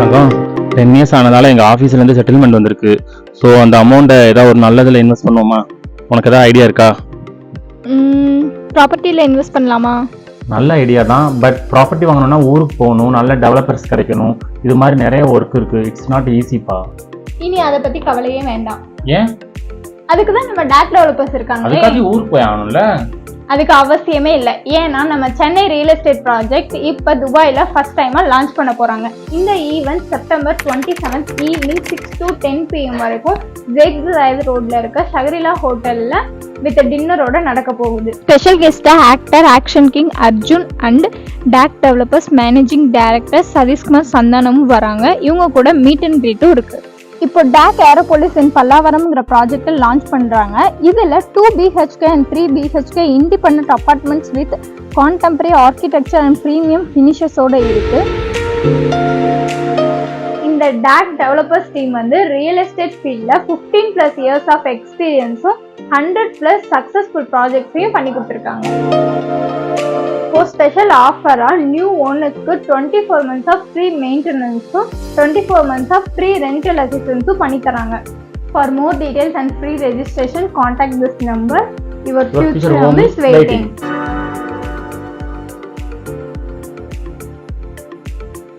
தங்கம் 10 years ஆனதால எங்கள் ஆஃபீஸ்லேருந்து settlement வந்திருக்கு. ஸோ அந்த அமௌண்ட்டை ஏதாவது ஒரு நல்லதில் இன்வெஸ்ட் பண்ணுவோமா? உனக்கு ஏதாவது ஐடியா இருக்கா? ப்ராப்பர்ட்டியில் இன்வெஸ்ட் பண்ணலாமா? நல்ல ஐடியா தான். பட் ப்ராப்பர்ட்டி வாங்கணும்னா ஊருக்கு போகணும், நல்ல டெவலப்பர்ஸ் கிடைக்கணும். இது மாதிரி நிறைய ஒர்க் இருக்குது. இட்ஸ் நாட் ஈஸிப்பா. இனி அதை பற்றி கவலையே வேண்டாம். ஏன்? அதுக்கு தான் நம்ம டேக் டெவலப்பர்ஸ் இருக்காங்க. அதுக்காக ஊருக்கு போய் ஆகணும்ல? அதுக்கு அவசியமே இல்லை. ஏன்னா நம்ம சென்னை ரியல் எஸ்டேட் ப்ராஜெக்ட் இப்போ துபாயில் ஃபர்ஸ்ட் டைமாக லான்ச் பண்ண போகிறாங்க. இந்த event September 27 evening 6 to 10 PM வரைக்கும் ஜெக் டிரைவ் ரோட்ல இருக்க ஷகரிலா ஹோட்டலில் வித் டின்னரோட நடக்க போகுது. ஸ்பெஷல் கெஸ்ட்டாக actor action king Arjun and Tag developers managing director Satishkumar சந்தானமும் வராங்க. இவங்க கூட மீட் அண்ட் கிரீட்டும் இருக்குது. இப்போ டேக் ஏரோபோலிஸ் இன் பல்லாவரம்ங்கிற ப்ராஜெக்டை லான்ச் பண்ணுறாங்க. இதில் 2 BHK and 3 BHK independent apartments with contemporary architecture and premium ஃபினிஷஸோடு இருக்குது. இந்த டேக் டெவலப்பர்ஸ் டீம் வந்து ரியல் எஸ்டேட் ஃபீல்டில் 15+ இயர்ஸ் ஆஃப் எக்ஸ்பீரியன்ஸும் 100+ சக்ஸஸ்ஃபுல் ப்ராஜெக்ட்ஸையும் பண்ணி கொடுத்துருக்காங்க. இப்போ ஸ்பெஷல் ஆஃபராக நியூ ஓனர்ஸ்க்கு 24 months ஆஃப் ஃப்ரீ மெயின்டெனன்ஸும் 24 months ஆஃப் ஃப்ரீ ரெண்டல் அசிஸ்டன்ஸும் பண்ணி தராங்க. For more details and free registration contact this number. Your future home is waiting.